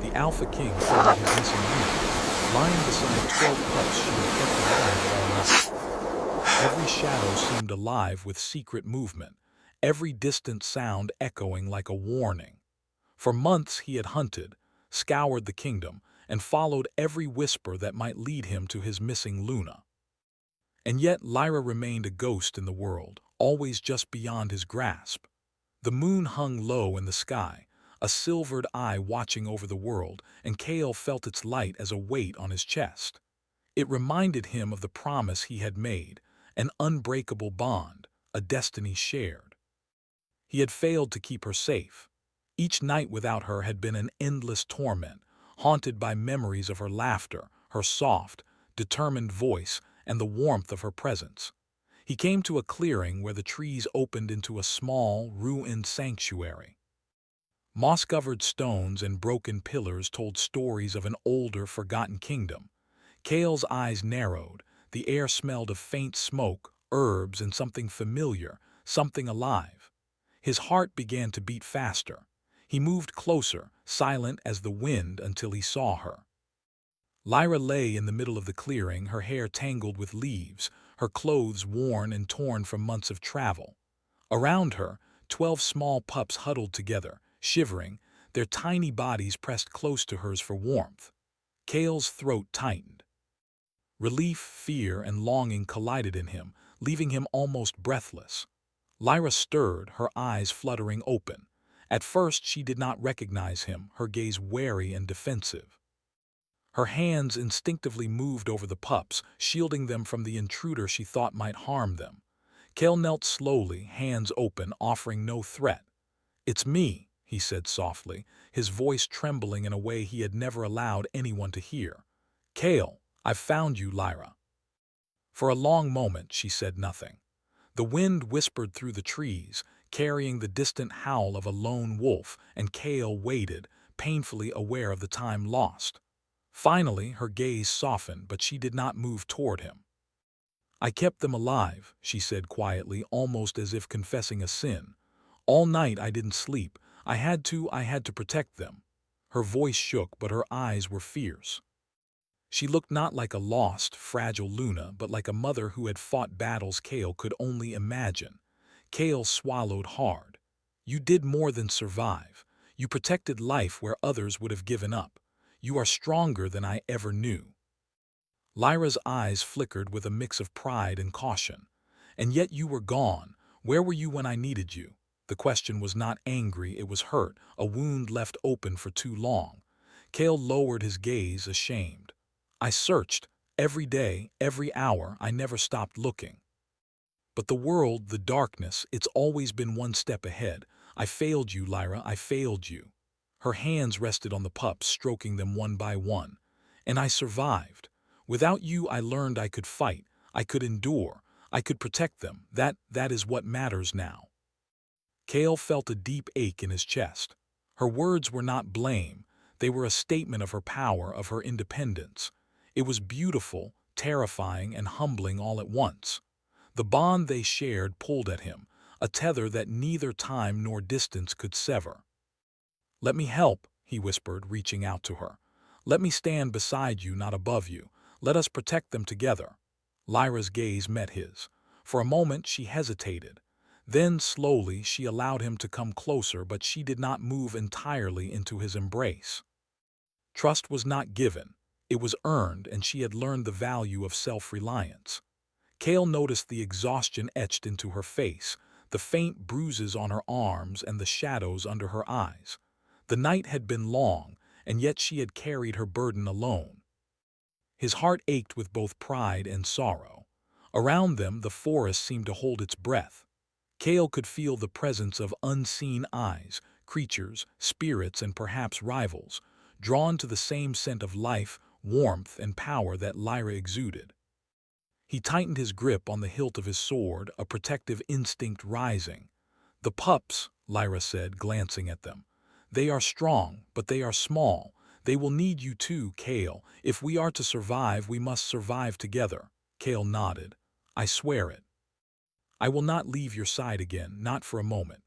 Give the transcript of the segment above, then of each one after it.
The Alpha King found his missing Luna, lying beside 12 pups she had kept alive all night. Every shadow seemed alive with secret movement, every distant sound echoing like a warning. For months he had hunted, scoured the kingdom, and followed every whisper that might lead him to his missing Luna. And yet Lyra remained a ghost in the world, always just beyond his grasp. The moon hung low in the sky, a silvered eye watching over the world, and Kale felt its light as a weight on his chest. It reminded him of the promise he had made, an unbreakable bond, a destiny shared. He had failed to keep her safe. Each night without her had been an endless torment, haunted by memories of her laughter, her soft, determined voice, and the warmth of her presence. He came to a clearing where the trees opened into a small, ruined sanctuary. Moss-covered stones and broken pillars told stories of an older, forgotten kingdom. Kale's eyes narrowed. The air smelled of faint smoke, herbs, and something familiar, something alive. His heart began to beat faster. He moved closer, silent as the wind, until he saw her. Lyra lay in the middle of the clearing, her hair tangled with leaves, her clothes worn and torn from months of travel. Around her, 12 small pups huddled together, shivering, their tiny bodies pressed close to hers for warmth. Kale's throat tightened. Relief, fear, and longing collided in him, leaving him almost breathless. Lyra stirred, her eyes fluttering open. At first she did not recognize him, her gaze wary and defensive. Her hands instinctively moved over the pups, shielding them from the intruder she thought might harm them. Kale knelt slowly, hands open, offering no threat. "It's me," he said softly, his voice trembling in a way he had never allowed anyone to hear. "Kale, I've found you, Lyra." For a long moment she said nothing. The wind whispered through the trees, carrying the distant howl of a lone wolf, and Kale waited, painfully aware of the time lost. Finally, her gaze softened, but she did not move toward him. "I kept them alive," she said quietly, almost as if confessing a sin. "All night I didn't sleep. I had to protect them." Her voice shook, but her eyes were fierce. She looked not like a lost, fragile Luna, but like a mother who had fought battles Kale could only imagine. Kale swallowed hard. "You did more than survive. You protected life where others would have given up. You are stronger than I ever knew." Lyra's eyes flickered with a mix of pride and caution. "And yet you were gone. Where were you when I needed you?" The question was not angry, it was hurt, a wound left open for too long. Kale lowered his gaze, ashamed. "I searched. Every day, every hour, I never stopped looking. But the world, the darkness, it's always been one step ahead. I failed you, Lyra, I failed you." Her hands rested on the pups, stroking them one by one. "And I survived. Without you I learned I could fight, I could endure, I could protect them. That is what matters now." Kale felt a deep ache in his chest. Her words were not blame, they were a statement of her power, of her independence. It was beautiful, terrifying, and humbling all at once. The bond they shared pulled at him, a tether that neither time nor distance could sever. "Let me help," he whispered, reaching out to her. "Let me stand beside you, not above you. Let us protect them together." Lyra's gaze met his. For a moment she hesitated. Then, slowly, she allowed him to come closer, but she did not move entirely into his embrace. Trust was not given. It was earned, and she had learned the value of self-reliance. Kale noticed the exhaustion etched into her face, the faint bruises on her arms, and the shadows under her eyes. The night had been long, and yet she had carried her burden alone. His heart ached with both pride and sorrow. Around them, the forest seemed to hold its breath. Kale could feel the presence of unseen eyes, creatures, spirits, and perhaps rivals, drawn to the same scent of life, warmth, and power that Lyra exuded. He tightened his grip on the hilt of his sword, a protective instinct rising. "The pups," Lyra said, glancing at them. "They are strong, but they are small. They will need you too, Kale. If we are to survive, we must survive together." Kale nodded. "I swear it. I will not leave your side again, not for a moment."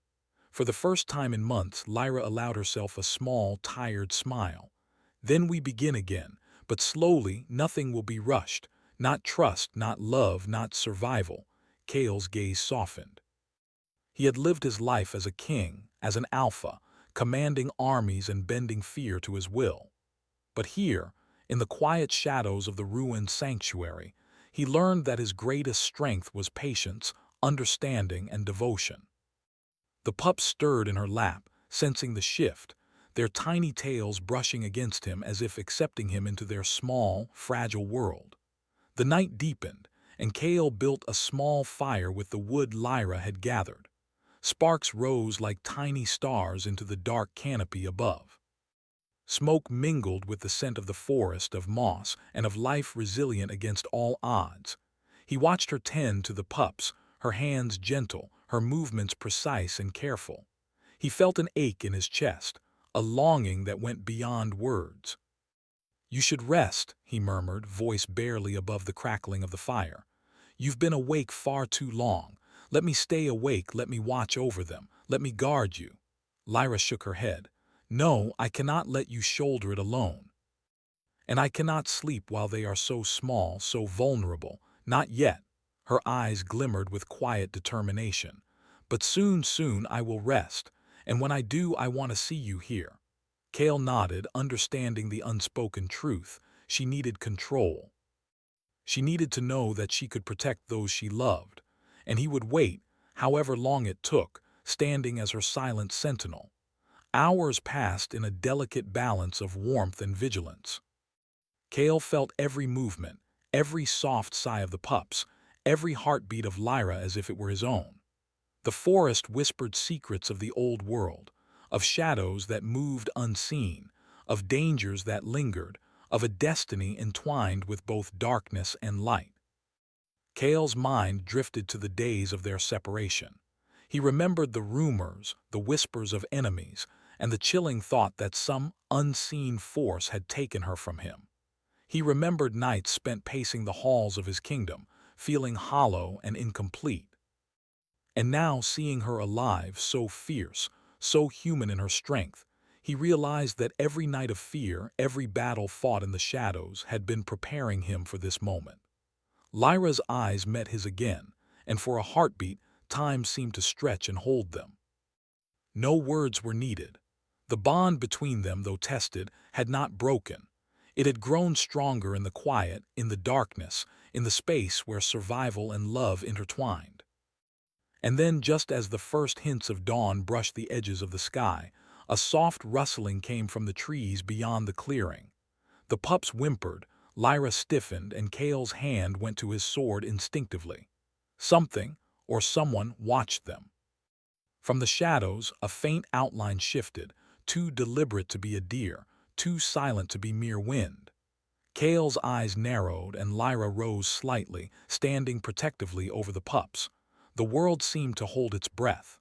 For the first time in months, Lyra allowed herself a small, tired smile. Then we begin again, but slowly nothing will be rushed. Not trust, not love, not survival. Kale's gaze softened. He had lived his life as a king, as an alpha, commanding armies and bending fear to his will. But here, in the quiet shadows of the ruined sanctuary, he learned that his greatest strength was patience, understanding, and devotion. The pups stirred in her lap, sensing the shift, their tiny tails brushing against him as if accepting him into their small, fragile world. The night deepened, and Kale built a small fire with the wood Lyra had gathered. Sparks rose like tiny stars into the dark canopy above. Smoke mingled with the scent of the forest, of moss, and of life resilient against all odds. He watched her tend to the pups, her hands gentle, her movements precise and careful. He felt an ache in his chest, a longing that went beyond words. "You should rest," he murmured, voice barely above the crackling of the fire. "You've been awake far too long. Let me stay awake, let me watch over them, let me guard you." Lyra shook her head. "No, I cannot let you shoulder it alone. And I cannot sleep while they are so small, so vulnerable. Not yet." Her eyes glimmered with quiet determination. "But soon, soon I will rest, and when I do I want to see you here." Kale nodded, understanding the unspoken truth. She needed control. She needed to know that she could protect those she loved, and he would wait, however long it took, standing as her silent sentinel. Hours passed in a delicate balance of warmth and vigilance. Kale felt every movement, every soft sigh of the pups, every heartbeat of Lyra as if it were his own. The forest whispered secrets of the old world, of shadows that moved unseen, of dangers that lingered, of a destiny entwined with both darkness and light. Kale's mind drifted to the days of their separation. He remembered the rumors, the whispers of enemies, and the chilling thought that some unseen force had taken her from him. He remembered nights spent pacing the halls of his kingdom, feeling hollow and incomplete. And now, seeing her alive, so fierce, so human in her strength, he realized that every night of fear, every battle fought in the shadows, had been preparing him for this moment. Lyra's eyes met his again, and for a heartbeat, time seemed to stretch and hold them. No words were needed. The bond between them, though tested, had not broken. It had grown stronger in the quiet, in the darkness, in the space where survival and love intertwined. And then, just as the first hints of dawn brushed the edges of the sky, a soft rustling came from the trees beyond the clearing. The pups whimpered, Lyra stiffened, and Kale's hand went to his sword instinctively. Something, or someone, watched them. From the shadows, a faint outline shifted, too deliberate to be a deer, too silent to be mere wind. Kale's eyes narrowed, and Lyra rose slightly, standing protectively over the pups. The world seemed to hold its breath.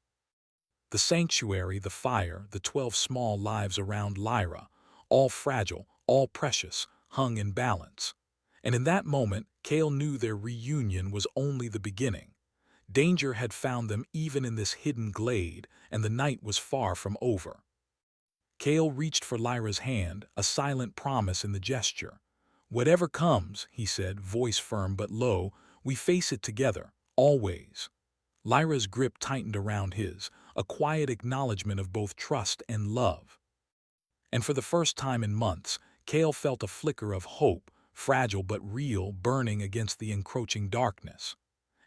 The sanctuary, the fire, the 12 small lives around Lyra, all fragile, all precious, hung in balance. And in that moment, Kale knew their reunion was only the beginning. Danger had found them even in this hidden glade, and the night was far from over. Kale reached for Lyra's hand, a silent promise in the gesture. "Whatever comes," he said, voice firm but low, "we face it together, always." Lyra's grip tightened around his, a quiet acknowledgement of both trust and love. And for the first time in months, Kale felt a flicker of hope, fragile but real, burning against the encroaching darkness.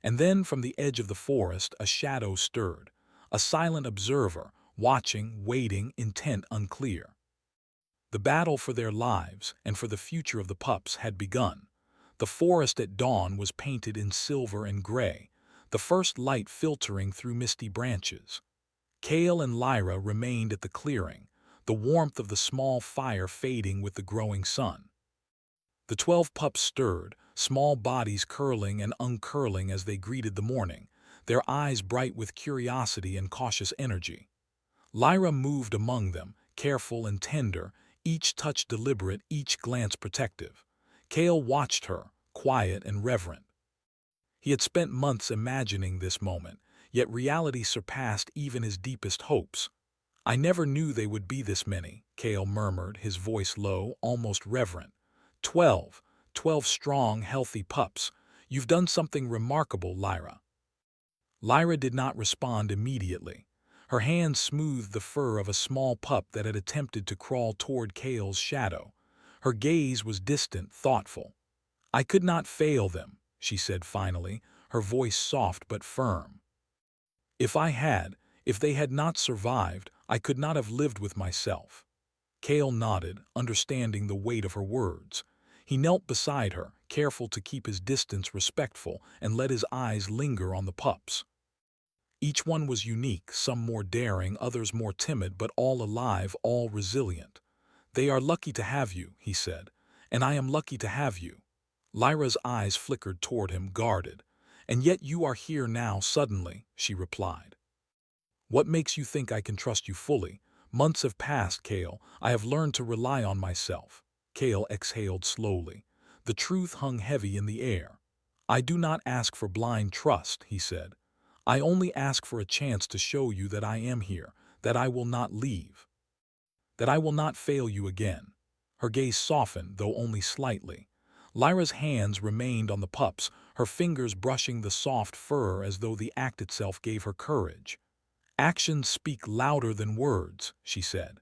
And then, from the edge of the forest, a shadow stirred, a silent observer, watching, waiting, intent unclear. The battle for their lives and for the future of the pups had begun. The forest at dawn was painted in silver and gray, the first light filtering through misty branches. Kale and Lyra remained at the clearing, the warmth of the small fire fading with the growing sun. The 12 pups stirred, small bodies curling and uncurling as they greeted the morning, their eyes bright with curiosity and cautious energy. Lyra moved among them, careful and tender, each touch deliberate, each glance protective. Kale watched her, quiet and reverent. He had spent months imagining this moment, yet reality surpassed even his deepest hopes. I never knew they would be this many, Kale murmured, his voice low, almost reverent. 12. 12 strong, healthy pups. You've done something remarkable, Lyra. Lyra did not respond immediately. Her hand smoothed the fur of a small pup that had attempted to crawl toward Kale's shadow. Her gaze was distant, thoughtful. I could not fail them, she said finally, her voice soft but firm. If I had, if they had not survived, I could not have lived with myself. Kale nodded, understanding the weight of her words. He knelt beside her, careful to keep his distance respectful, and let his eyes linger on the pups. Each one was unique, some more daring, others more timid, but all alive, all resilient. They are lucky to have you, he said, and I am lucky to have you. Lyra's eyes flickered toward him, guarded. And yet you are here now suddenly, she replied. What makes you think I can trust you fully? Months have passed, Kale. I have learned to rely on myself. Kale exhaled slowly. The truth hung heavy in the air. I do not ask for blind trust, he said. I only ask for a chance to show you that I am here, that I will not leave, that I will not fail you again. Her gaze softened, though only slightly. Lyra's hands remained on the pups, her fingers brushing the soft fur as though the act itself gave her courage. Actions speak louder than words, she said.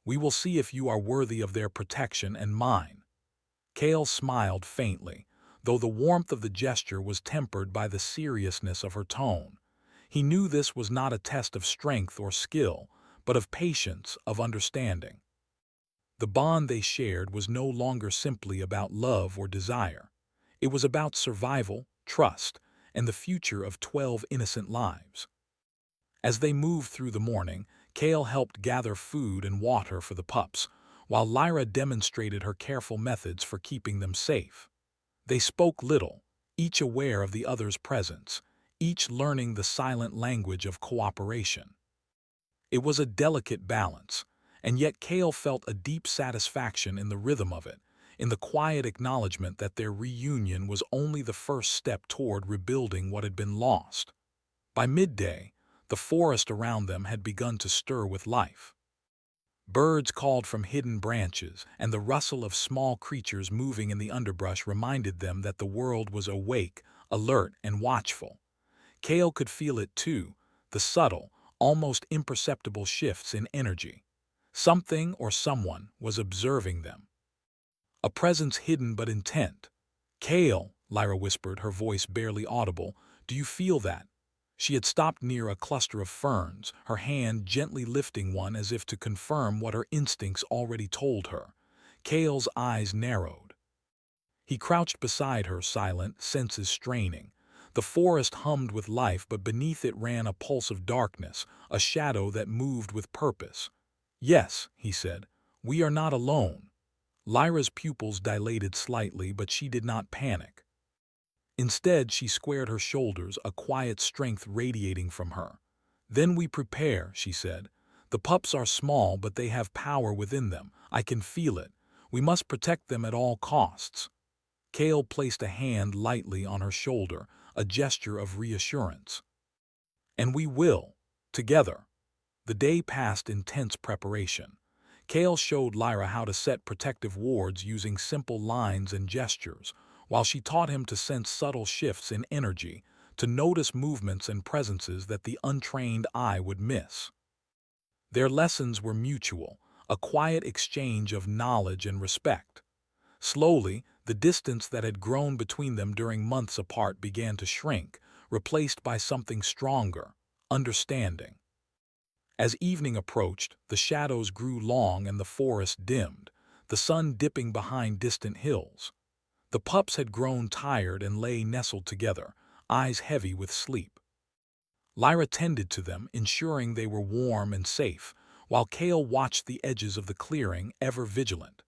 We will see if you are worthy of their protection and mine. Kale smiled faintly, though the warmth of the gesture was tempered by the seriousness of her tone. He knew this was not a test of strength or skill, but of patience, of understanding. The bond they shared was no longer simply about love or desire. It was about survival, trust, and the future of 12 innocent lives. As they moved through the morning, Kale helped gather food and water for the pups, while Lyra demonstrated her careful methods for keeping them safe. They spoke little, each aware of the other's presence, each learning the silent language of cooperation. It was a delicate balance, and yet Kale felt a deep satisfaction in the rhythm of it, in the quiet acknowledgement that their reunion was only the first step toward rebuilding what had been lost. By midday, the forest around them had begun to stir with life. Birds called from hidden branches, and the rustle of small creatures moving in the underbrush reminded them that the world was awake, alert, and watchful. Kale could feel it too, the subtle, almost imperceptible shifts in energy. Something or someone was observing them. A presence hidden but intent. Kale, Lyra whispered, her voice barely audible, do you feel that? She had stopped near a cluster of ferns, her hand gently lifting one as if to confirm what her instincts already told her. Kale's eyes narrowed. He crouched beside her, silent, senses straining. The forest hummed with life, but beneath it ran a pulse of darkness, a shadow that moved with purpose. Yes, he said, we are not alone. Lyra's pupils dilated slightly, but she did not panic. Instead, she squared her shoulders, a quiet strength radiating from her. Then we prepare, she said. The pups are small, but they have power within them. I can feel it. We must protect them at all costs. Kale placed a hand lightly on her shoulder, a gesture of reassurance. And we will, together. The day passed in tense preparation. Kale showed Lyra how to set protective wards using simple lines and gestures, while she taught him to sense subtle shifts in energy, to notice movements and presences that the untrained eye would miss. Their lessons were mutual, a quiet exchange of knowledge and respect. Slowly, the distance that had grown between them during months apart began to shrink, replaced by something stronger, understanding. As evening approached, the shadows grew long and the forest dimmed, the sun dipping behind distant hills. The pups had grown tired and lay nestled together, eyes heavy with sleep. Lyra tended to them, ensuring they were warm and safe, while Kale watched the edges of the clearing, ever vigilant.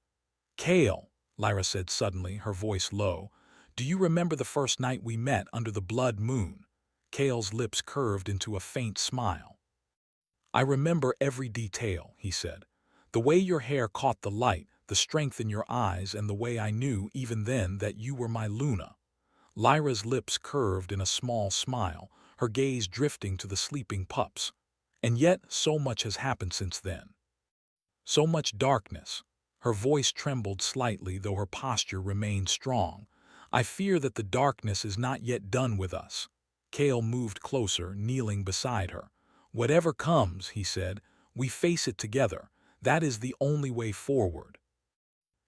Kale, Lyra said suddenly, her voice low, do you remember the first night we met under the blood moon? Kale's lips curved into a faint smile. I remember every detail, he said. The way your hair caught the light, the strength in your eyes, and the way I knew even then that you were my Luna. Lyra's lips curved in a small smile, her gaze drifting to the sleeping pups. And yet, so much has happened since then. So much darkness. Her voice trembled slightly, though her posture remained strong. I fear that the darkness is not yet done with us. Kale moved closer, kneeling beside her. Whatever comes, he said, we face it together. That is the only way forward.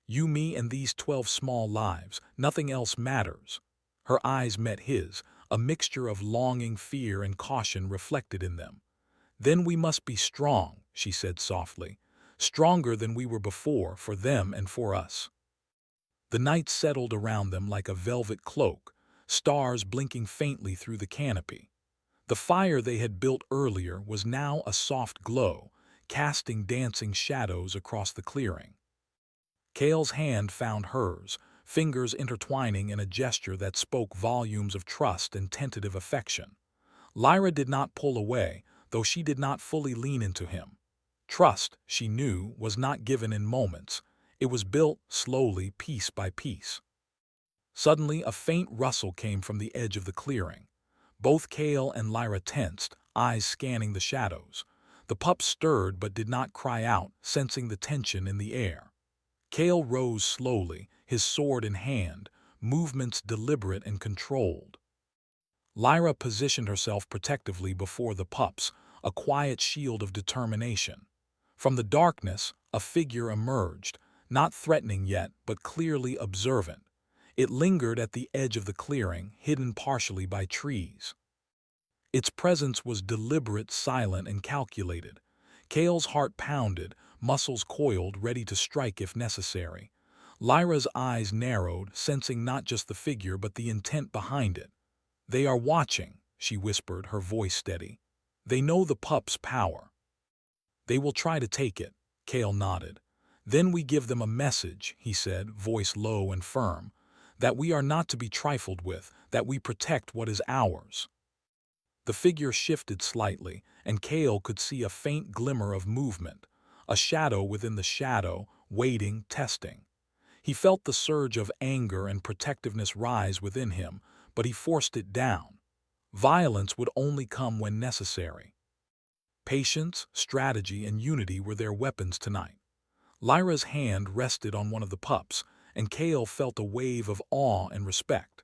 You, me, and these 12 small lives. Nothing else matters. Her eyes met his, a mixture of longing, fear, and caution reflected in them. Then we must be strong, she said softly. Stronger than we were before, for them and for us. The night settled around them like a velvet cloak, stars blinking faintly through the canopy. The fire they had built earlier was now a soft glow, casting dancing shadows across the clearing. Kale's hand found hers, fingers intertwining in a gesture that spoke volumes of trust and tentative affection. Lyra did not pull away, though she did not fully lean into him. Trust, she knew, was not given in moments. It was built slowly, piece by piece. Suddenly, a faint rustle came from the edge of the clearing. Both Kale and Lyra tensed, eyes scanning the shadows. The pup stirred but did not cry out, sensing the tension in the air. Kale rose slowly, his sword in hand, movements deliberate and controlled. Lyra positioned herself protectively before the pups, a quiet shield of determination. From the darkness, a figure emerged, not threatening yet, but clearly observant. It lingered at the edge of the clearing, hidden partially by trees. Its presence was deliberate, silent, and calculated. Kale's heart pounded, muscles coiled, ready to strike if necessary. Lyra's eyes narrowed, sensing not just the figure but the intent behind it. They are watching, she whispered, her voice steady. They know the pup's power. They will try to take it, Kale nodded. Then we give them a message, he said, voice low and firm, that we are not to be trifled with, that we protect what is ours. The figure shifted slightly, and Kale could see a faint glimmer of movement, a shadow within the shadow, waiting, testing. He felt the surge of anger and protectiveness rise within him, but he forced it down. Violence would only come when necessary. Patience, strategy, and unity were their weapons tonight. Lyra's hand rested on one of the pups, and Kale felt a wave of awe and respect.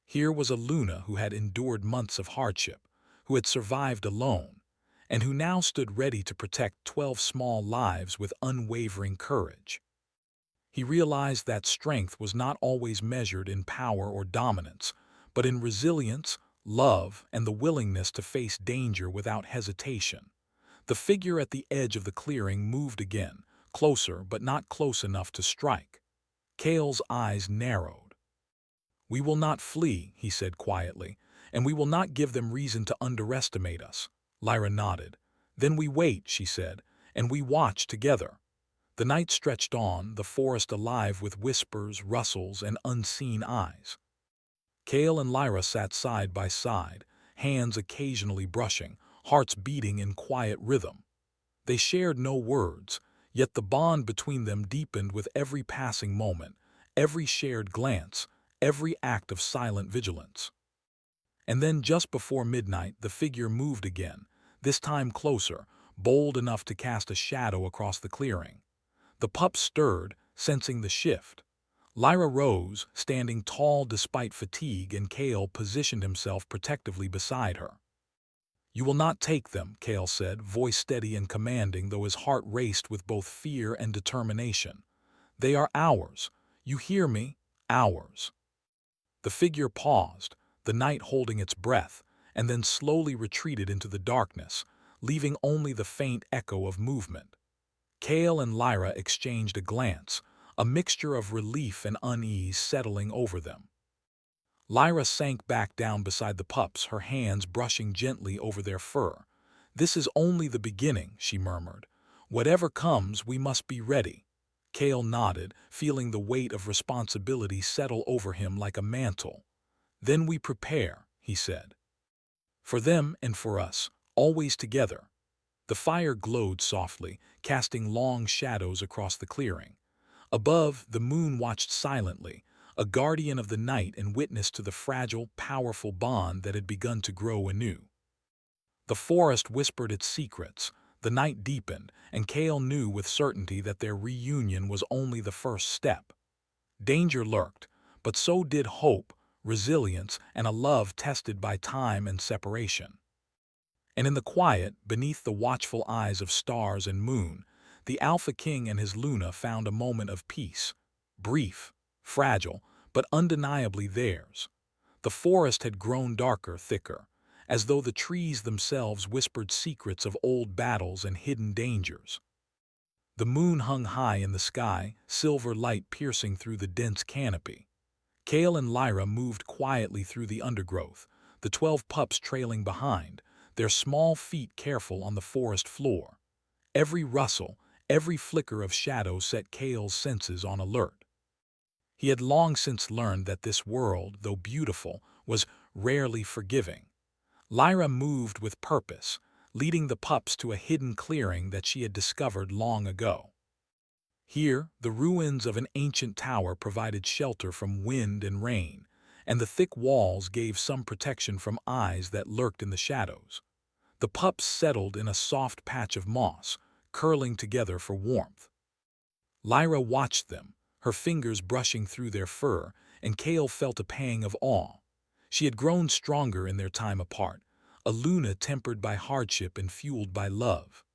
Here was a Luna who had endured months of hardship, who had survived alone, and who now stood ready to protect 12 small lives with unwavering courage. He realized that strength was not always measured in power or dominance, but in resilience, love, and the willingness to face danger without hesitation. The figure at the edge of the clearing moved again, closer but not close enough to strike. Kale's eyes narrowed. We will not flee, he said quietly, and we will not give them reason to underestimate us. Lyra nodded. Then we wait, she said, and we watch together. The night stretched on, the forest alive with whispers, rustles, and unseen eyes. Kale and Lyra sat side by side, hands occasionally brushing, hearts beating in quiet rhythm. They shared no words, yet the bond between them deepened with every passing moment, every shared glance, every act of silent vigilance. And then just before midnight, the figure moved again, this time closer, bold enough to cast a shadow across the clearing. The pup stirred, sensing the shift. Lyra rose, standing tall despite fatigue, and Kale positioned himself protectively beside her. You will not take them, Kale said, voice steady and commanding, though his heart raced with both fear and determination. They are ours. You hear me? Ours. The figure paused, the night holding its breath, and then slowly retreated into the darkness, leaving only the faint echo of movement. Kale and Lyra exchanged a glance, a mixture of relief and unease settling over them. Lyra sank back down beside the pups, her hands brushing gently over their fur. This is only the beginning, she murmured. Whatever comes, we must be ready. Kale nodded, feeling the weight of responsibility settle over him like a mantle. Then we prepare, he said. For them and for us, always together. The fire glowed softly, casting long shadows across the clearing. Above, the moon watched silently, a guardian of the night and witness to the fragile, powerful bond that had begun to grow anew. The forest whispered its secrets, the night deepened, and Kale knew with certainty that their reunion was only the first step. Danger lurked, but so did hope, resilience, and a love tested by time and separation. And in the quiet, beneath the watchful eyes of stars and moon, the Alpha King and his Luna found a moment of peace. Brief, fragile, but undeniably theirs. The forest had grown darker, thicker, as though the trees themselves whispered secrets of old battles and hidden dangers. The moon hung high in the sky, silver light piercing through the dense canopy. Kale and Lyra moved quietly through the undergrowth, the 12 pups trailing behind, their small feet careful on the forest floor. Every rustle, every flicker of shadow set Kale's senses on alert. He had long since learned that this world, though beautiful, was rarely forgiving. Lyra moved with purpose, leading the pups to a hidden clearing that she had discovered long ago. Here, the ruins of an ancient tower provided shelter from wind and rain, and the thick walls gave some protection from eyes that lurked in the shadows. The pups settled in a soft patch of moss, curling together for warmth. Lyra watched them, her fingers brushing through their fur, and Kale felt a pang of awe. She had grown stronger in their time apart, a Luna tempered by hardship and fueled by love.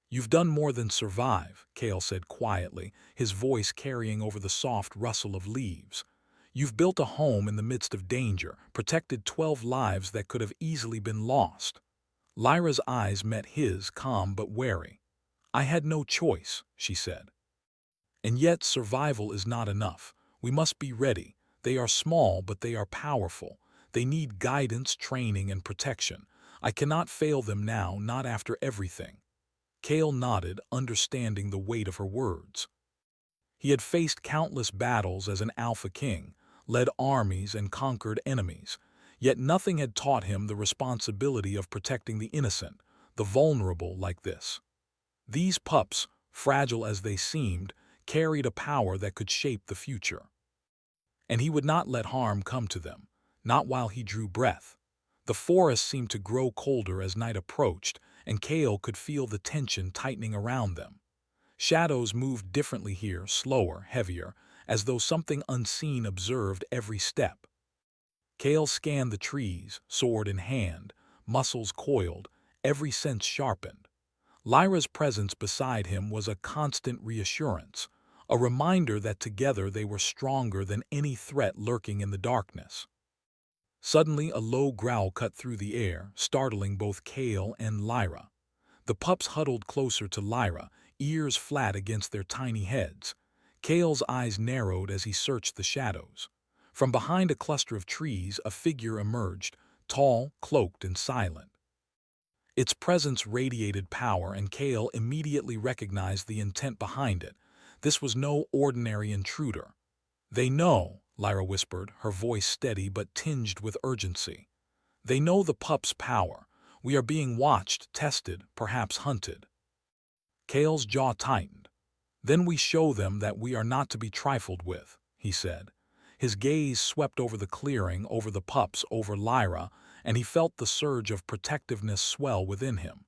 "You've done more than survive," Kale said quietly, his voice carrying over the soft rustle of leaves. "You've built a home in the midst of danger, protected 12 lives that could have easily been lost." Lyra's eyes met his, calm but wary. "I had no choice," she said. "And yet survival is not enough. We must be ready. They are small, but they are powerful. They need guidance, training, and protection. I cannot fail them now, not after everything." Kale nodded, understanding the weight of her words. He had faced countless battles as an Alpha King, led armies and conquered enemies, yet nothing had taught him the responsibility of protecting the innocent, the vulnerable like this. These pups, fragile as they seemed, carried a power that could shape the future. And he would not let harm come to them, not while he drew breath. The forest seemed to grow colder as night approached, and Kale could feel the tension tightening around them. Shadows moved differently here, slower, heavier, as though something unseen observed every step. Kale scanned the trees, sword in hand, muscles coiled, every sense sharpened. Lyra's presence beside him was a constant reassurance, a reminder that together they were stronger than any threat lurking in the darkness. Suddenly, a low growl cut through the air, startling both Kale and Lyra. The pups huddled closer to Lyra, ears flat against their tiny heads. Kale's eyes narrowed as he searched the shadows. From behind a cluster of trees, a figure emerged, tall, cloaked, and silent. Its presence radiated power, and Kale immediately recognized the intent behind it. This was no ordinary intruder. "They know," Lyra whispered, her voice steady but tinged with urgency. "They know the pup's power. We are being watched, tested, perhaps hunted." Kale's jaw tightened. "Then we show them that we are not to be trifled with," he said. His gaze swept over the clearing, over the pups, over Lyra, and he felt the surge of protectiveness swell within him.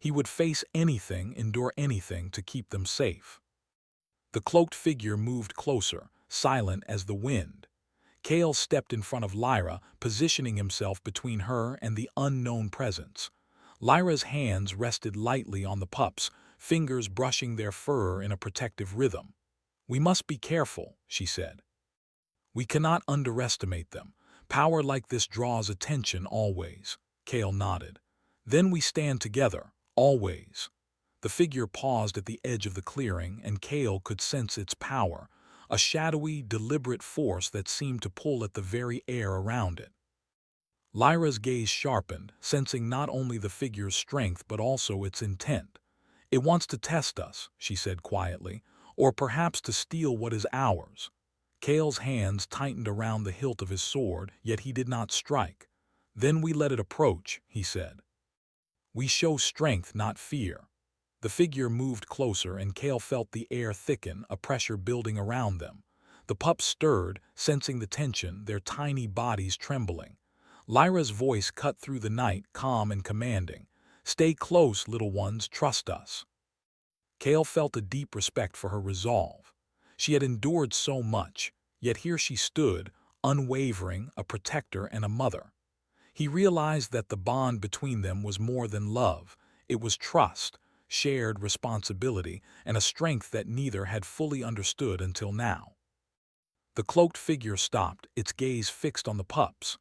He would face anything, endure anything to keep them safe. The cloaked figure moved closer, silent as the wind. Kale stepped in front of Lyra, positioning himself between her and the unknown presence. Lyra's hands rested lightly on the pups, fingers brushing their fur in a protective rhythm. "We must be careful," she said. "We cannot underestimate them. Power like this draws attention always." Kale nodded. "Then we stand together, always." The figure paused at the edge of the clearing, and Kale could sense its power, a shadowy, deliberate force that seemed to pull at the very air around it. Lyra's gaze sharpened, sensing not only the figure's strength but also its intent. "It wants to test us," she said quietly, "or perhaps to steal what is ours." Kale's hands tightened around the hilt of his sword, yet he did not strike. "Then we let it approach," he said. "We show strength, not fear." The figure moved closer, and Kale felt the air thicken, a pressure building around them. The pups stirred, sensing the tension, their tiny bodies trembling. Lyra's voice cut through the night, calm and commanding. "Stay close, little ones, trust us." Kale felt a deep respect for her resolve. She had endured so much, yet here she stood, unwavering, a protector and a mother. He realized that the bond between them was more than love. It was trust, shared responsibility, and a strength that neither had fully understood until now. The cloaked figure stopped, its gaze fixed on the pups.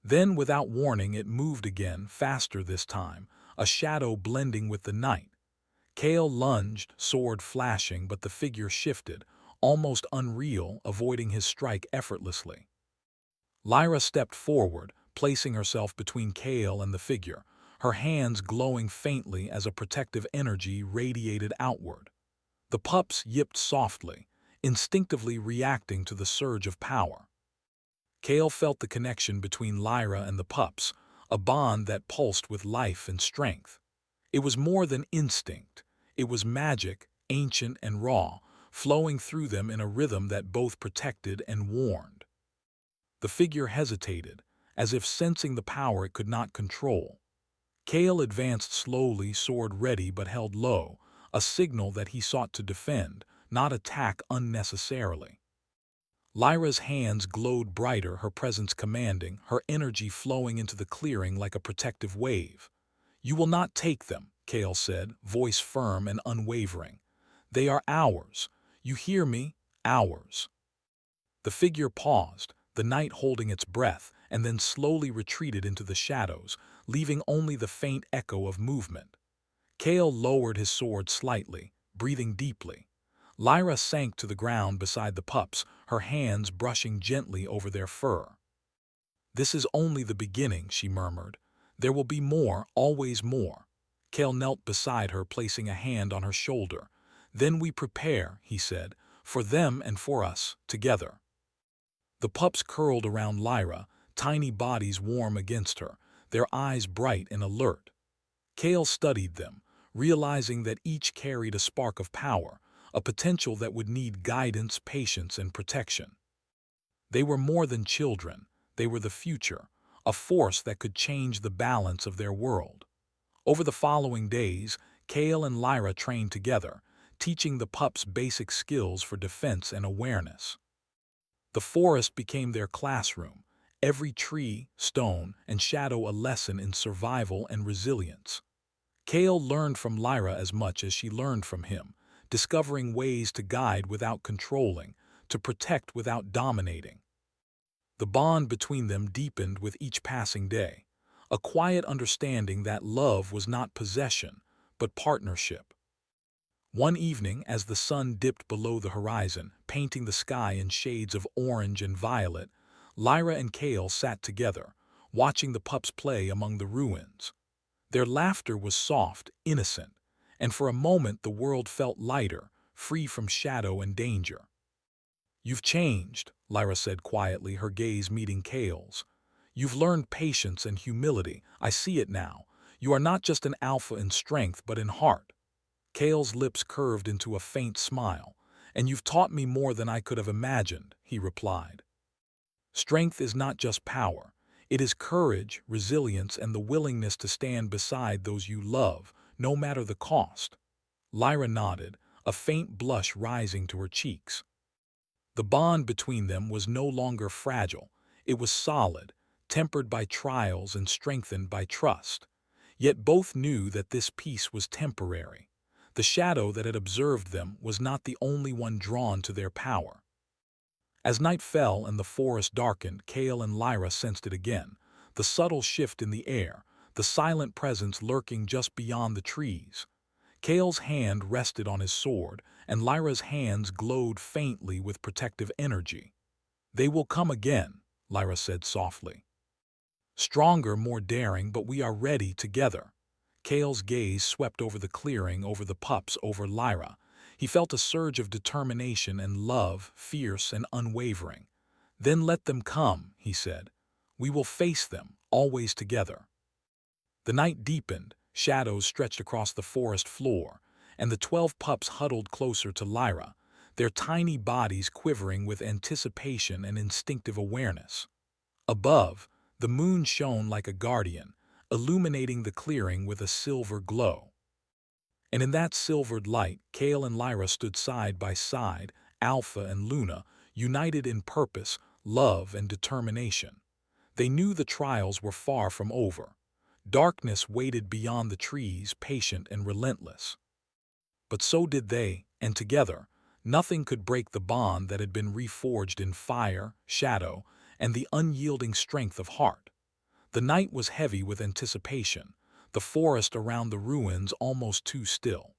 Then, without warning, it moved again, faster this time, a shadow blending with the night. Kale lunged, sword flashing, but the figure shifted, almost unreal, avoiding his strike effortlessly. Lyra stepped forward, placing herself between Kale and the figure, her hands glowing faintly as a protective energy radiated outward. The pups yipped softly, instinctively reacting to the surge of power. Kale felt the connection between Lyra and the pups, a bond that pulsed with life and strength. It was more than instinct. It was magic, ancient and raw, flowing through them in a rhythm that both protected and warned. The figure hesitated, as if sensing the power it could not control. Kale advanced slowly, sword ready but held low, a signal that he sought to defend, not attack unnecessarily. Lyra's hands glowed brighter, her presence commanding, her energy flowing into the clearing like a protective wave. "You will not take them," Kale said, voice firm and unwavering. "They are ours. You hear me? Ours." The figure paused, the night holding its breath, and then slowly retreated into the shadows, leaving only the faint echo of movement. Kale lowered his sword slightly, breathing deeply. Lyra sank to the ground beside the pups, her hands brushing gently over their fur. "This is only the beginning," she murmured. "There will be more, always more." Kale knelt beside her, placing a hand on her shoulder. "Then we prepare," he said, "for them and for us, together." The pups curled around Lyra, tiny bodies warm against her, their eyes bright and alert. Kale studied them, realizing that each carried a spark of power, a potential that would need guidance, patience, and protection. They were more than children. They were the future, a force that could change the balance of their world. Over the following days, Kale and Lyra trained together, teaching the pups basic skills for defense and awareness. The forest became their classroom, every tree, stone, and shadow a lesson in survival and resilience. Kale learned from Lyra as much as she learned from him, discovering ways to guide without controlling, to protect without dominating. The bond between them deepened with each passing day, a quiet understanding that love was not possession, but partnership. One evening, as the sun dipped below the horizon, painting the sky in shades of orange and violet, Lyra and Kale sat together, watching the pups play among the ruins. Their laughter was soft, innocent, and for a moment the world felt lighter, free from shadow and danger. "You've changed," Lyra said quietly, her gaze meeting Kale's. "You've learned patience and humility. I see it now. You are not just an alpha in strength, but in heart." Kale's lips curved into a faint smile. "And you've taught me more than I could have imagined," he replied. "Strength is not just power. It is courage, resilience, and the willingness to stand beside those you love, no matter the cost." Lyra nodded, a faint blush rising to her cheeks. The bond between them was no longer fragile. It was solid, tempered by trials and strengthened by trust. Yet both knew that this peace was temporary. The shadow that had observed them was not the only one drawn to their power. As night fell and the forest darkened, Kale and Lyra sensed it again, the subtle shift in the air, the silent presence lurking just beyond the trees. Kale's hand rested on his sword, and Lyra's hands glowed faintly with protective energy. "They will come again," Lyra said softly. "Stronger, more daring, but we are ready together." Kale's gaze swept over the clearing, over the pups, over Lyra. He felt a surge of determination and love, fierce and unwavering. "Then let them come," he said. "We will face them, always together." The night deepened, shadows stretched across the forest floor, and the 12 pups huddled closer to Lyra, their tiny bodies quivering with anticipation and instinctive awareness. Above, The moon shone like a guardian, illuminating the clearing with a silver glow. And in that silvered light, Kale and Lyra stood side by side, Alpha and Luna, united in purpose, love, and determination. They knew the trials were far from over. Darkness waited beyond the trees, patient and relentless. But so did they, and together, nothing could break the bond that had been reforged in fire, shadow, and the unyielding strength of heart. The night was heavy with anticipation, the forest around the ruins almost too still.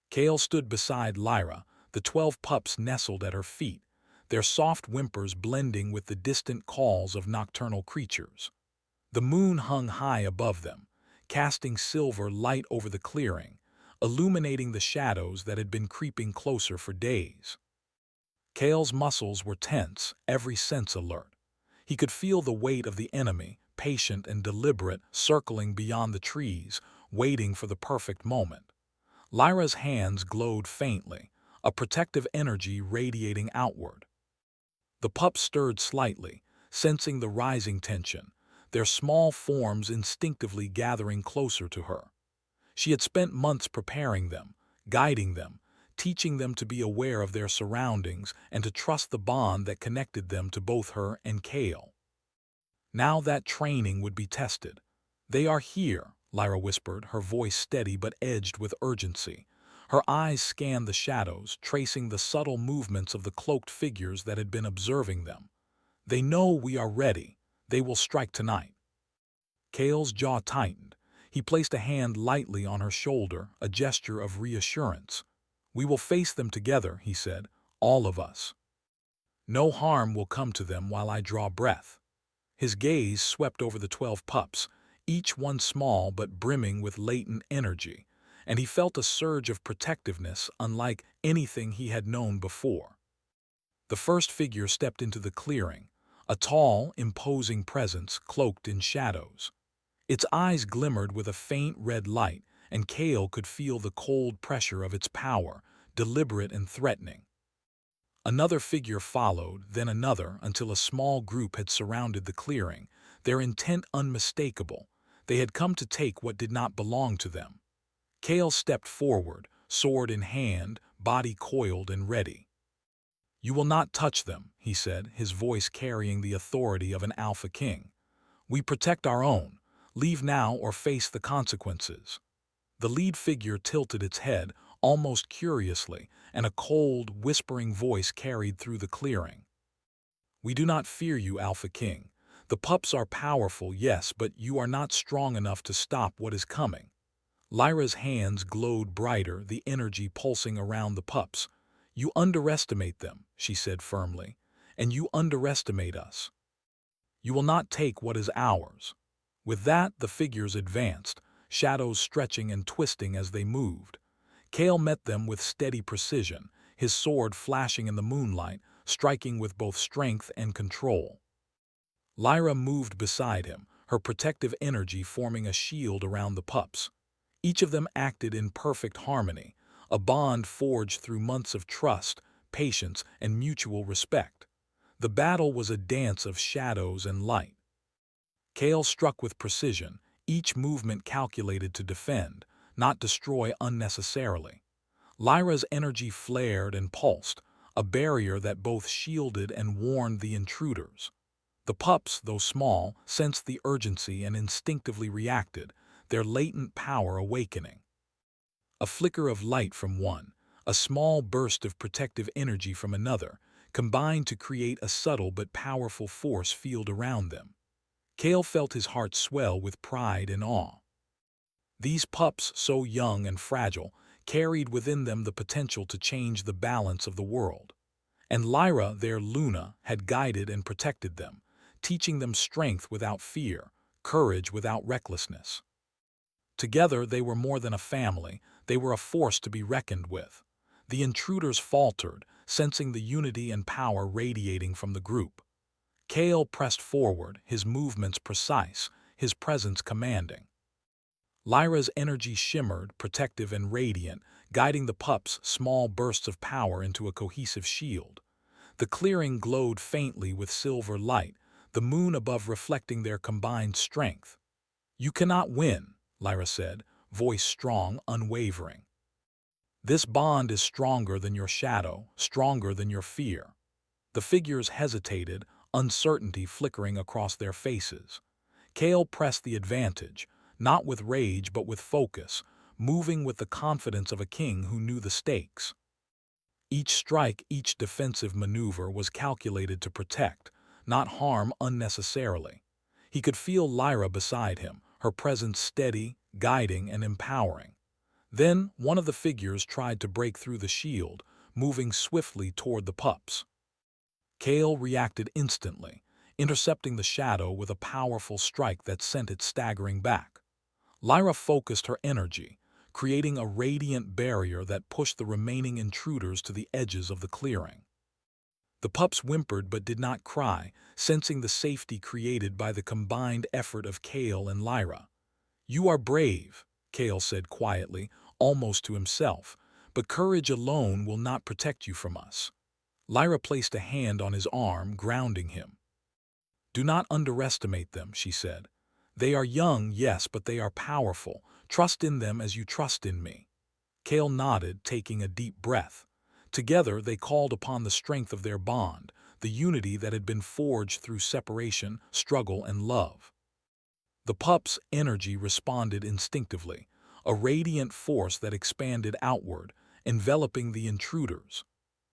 Kale stood beside Lyra, the 12 pups nestled at her feet, their soft whimpers blending with the distant calls of nocturnal creatures. The moon hung high above them, casting silver light over the clearing, illuminating the shadows that had been creeping closer for days. Kale's muscles were tense, every sense alert. He could feel the weight of the enemy, patient and deliberate, circling beyond the trees, waiting for the perfect moment. Lyra's hands glowed faintly, a protective energy radiating outward. The pups stirred slightly, sensing the rising tension, their small forms instinctively gathering closer to her. She had spent months preparing them, guiding them, teaching them to be aware of their surroundings and to trust the bond that connected them to both her and Kale. Now that training would be tested. "They are here," Lyra whispered, her voice steady but edged with urgency. Her eyes scanned the shadows, tracing the subtle movements of the cloaked figures that had been observing them. "They know we are ready. They will strike tonight." Kale's jaw tightened. He placed a hand lightly on her shoulder, a gesture of reassurance. "We will face them together," he said, "all of us. No harm will come to them while I draw breath." His gaze swept over the 12 pups, each one small but brimming with latent energy, and he felt a surge of protectiveness unlike anything he had known before. The first figure stepped into the clearing, a tall, imposing presence cloaked in shadows. Its eyes glimmered with a faint red light, and Kale could feel the cold pressure of its power, deliberate and threatening. Another figure followed, then another, until a small group had surrounded the clearing, their intent unmistakable. They had come to take what did not belong to them. Kale stepped forward, sword in hand, body coiled and ready. "You will not touch them," he said, his voice carrying the authority of an alpha king. "We protect our own. Leave now or face the consequences." The lead figure tilted its head, almost curiously, and a cold, whispering voice carried through the clearing. "We do not fear you, Alpha King. The pups are powerful, yes, but you are not strong enough to stop what is coming." Lyra's hands glowed brighter, the energy pulsing around the pups. "You underestimate them," she said firmly, "and you underestimate us. You will not take what is ours." With that, the figures advanced, shadows stretching and twisting as they moved. Kale met them with steady precision, his sword flashing in the moonlight, striking with both strength and control. Lyra moved beside him, her protective energy forming a shield around the pups. Each of them acted in perfect harmony, a bond forged through months of trust, patience, and mutual respect. The battle was a dance of shadows and light. Kale struck with precision, each movement calculated to defend, not destroy unnecessarily. Lyra's energy flared and pulsed, a barrier that both shielded and warned the intruders. The pups, though small, sensed the urgency and instinctively reacted, their latent power awakening. A flicker of light from one, a small burst of protective energy from another, combined to create a subtle but powerful force field around them. Kale felt his heart swell with pride and awe. These pups, so young and fragile, carried within them the potential to change the balance of the world. And Lyra, their Luna, had guided and protected them, teaching them strength without fear, courage without recklessness. Together they were more than a family, they were a force to be reckoned with. The intruders faltered, sensing the unity and power radiating from the group. Kale pressed forward, his movements precise, his presence commanding. Lyra's energy shimmered, protective and radiant, guiding the pups' small bursts of power into a cohesive shield. The clearing glowed faintly with silver light, the moon above reflecting their combined strength. "You cannot win," Lyra said, voice strong, unwavering. "This bond is stronger than your shadow, stronger than your fear." The figures hesitated, uncertainty flickering across their faces. Kale pressed the advantage, not with rage but with focus, moving with the confidence of a king who knew the stakes. Each strike, each defensive maneuver was calculated to protect, not harm unnecessarily. He could feel Lyra beside him, her presence steady, guiding, and empowering. Then one of the figures tried to break through the shield, moving swiftly toward the pups. Kale reacted instantly, intercepting the shadow with a powerful strike that sent it staggering back. Lyra focused her energy, creating a radiant barrier that pushed the remaining intruders to the edges of the clearing. The pups whimpered but did not cry, sensing the safety created by the combined effort of Kale and Lyra. "You are brave," Kale said quietly, almost to himself, "but courage alone will not protect you from us." Lyra placed a hand on his arm, grounding him. "Do not underestimate them," she said. "They are young, yes, but they are powerful. Trust in them as you trust in me." Kale nodded, taking a deep breath. Together they called upon the strength of their bond, the unity that had been forged through separation, struggle, and love. The pup's energy responded instinctively, a radiant force that expanded outward, enveloping the intruders.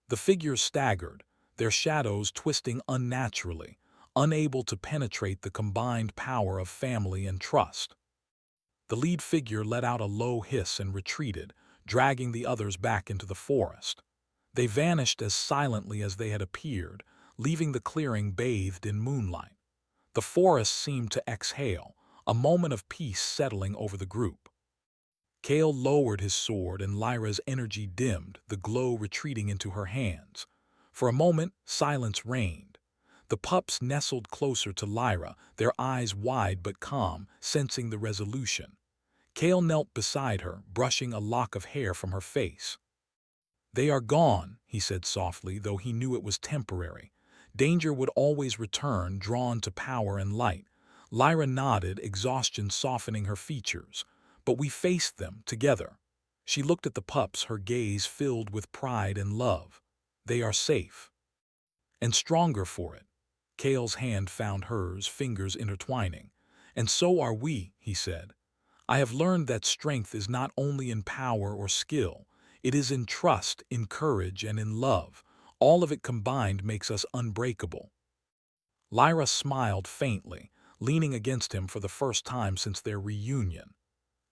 The figures staggered, their shadows twisting unnaturally, unable to penetrate the combined power of family and trust. The lead figure let out a low hiss and retreated, dragging the others back into the forest. They vanished as silently as they had appeared, leaving the clearing bathed in moonlight. The forest seemed to exhale, a moment of peace settling over the group. Kale lowered his sword and Lyra's energy dimmed, the glow retreating into her hands. For a moment, silence reigned. The pups nestled closer to Lyra, their eyes wide but calm, sensing the resolution. Kale knelt beside her, brushing a lock of hair from her face. "They are gone," he said softly, though he knew it was temporary. Danger would always return, drawn to power and light. Lyra nodded, exhaustion softening her features. "But we faced them, together." She looked at the pups, her gaze filled with pride and love. "They are safe. And stronger for it." Kale's hand found hers, fingers intertwining. "And so are we," he said. "I have learned that strength is not only in power or skill, it is in trust, in courage, and in love. All of it combined makes us unbreakable." Lyra smiled faintly, leaning against him for the first time since their reunion.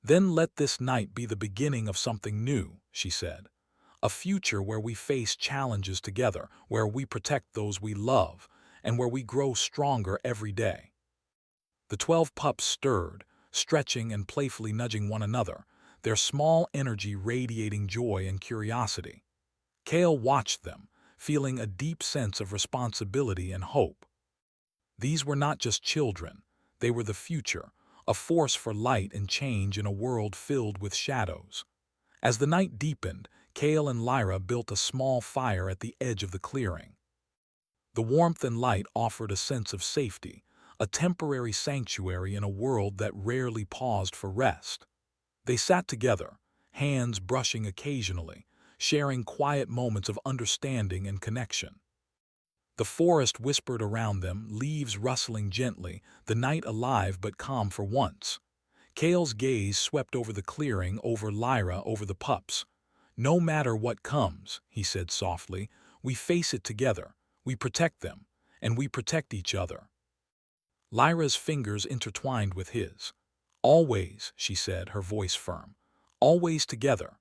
"Then let this night be the beginning of something new," she said. "A future where we face challenges together, where we protect those we love, and where we grow stronger every day." The 12 pups stirred, stretching and playfully nudging one another, their small energy radiating joy and curiosity. Kale watched them, feeling a deep sense of responsibility and hope. These were not just children, they were the future, a force for light and change in a world filled with shadows. As the night deepened, Kale and Lyra built a small fire at the edge of the clearing. The warmth and light offered a sense of safety, a temporary sanctuary in a world that rarely paused for rest. They sat together, hands brushing occasionally, sharing quiet moments of understanding and connection. The forest whispered around them, leaves rustling gently, the night alive but calm for once. Kale's gaze swept over the clearing, over Lyra, over the pups. "No matter what comes," he said softly, "we face it together, we protect them, and we protect each other." Lyra's fingers intertwined with his. "Always," she said, her voice firm. "Always together."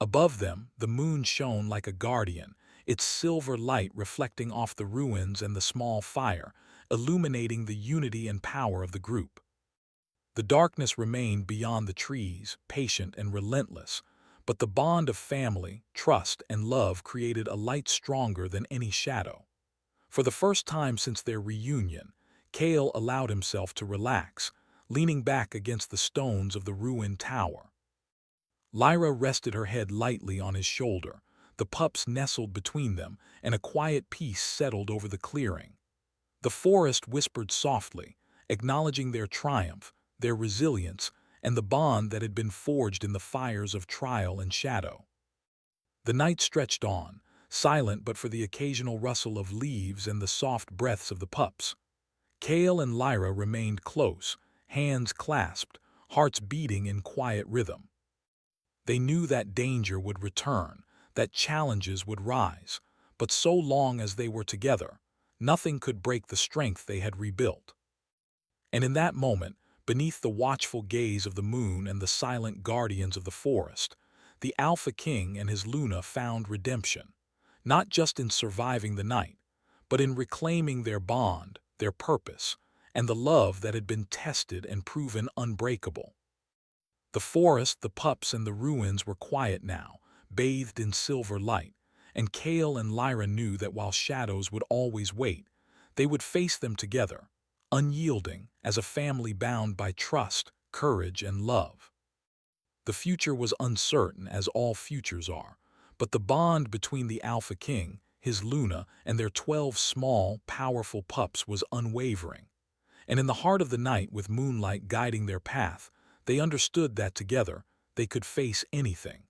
Above them, the moon shone like a guardian, its silver light reflecting off the ruins and the small fire, illuminating the unity and power of the group. The darkness remained beyond the trees, patient and relentless, but the bond of family, trust, and love created a light stronger than any shadow. For the first time since their reunion, Kale allowed himself to relax, leaning back against the stones of the ruined tower. Lyra rested her head lightly on his shoulder, the pups nestled between them, and a quiet peace settled over the clearing. The forest whispered softly, acknowledging their triumph, their resilience, and the bond that had been forged in the fires of trial and shadow. The night stretched on, silent but for the occasional rustle of leaves and the soft breaths of the pups. Kale and Lyra remained close, hands clasped, hearts beating in quiet rhythm. They knew that danger would return, that challenges would rise, but so long as they were together, nothing could break the strength they had rebuilt. And in that moment, beneath the watchful gaze of the moon and the silent guardians of the forest, the Alpha King and his Luna found redemption, not just in surviving the night, but in reclaiming their bond, their purpose, and the love that had been tested and proven unbreakable. The forest, the pups, and the ruins were quiet now, bathed in silver light, and Kale and Lyra knew that while shadows would always wait, they would face them together, unyielding as a family bound by trust, courage, and love. The future was uncertain, as all futures are, but the bond between the Alpha King, his Luna, and their 12 small, powerful pups was unwavering. And in the heart of the night, with moonlight guiding their path, they understood that together they could face anything.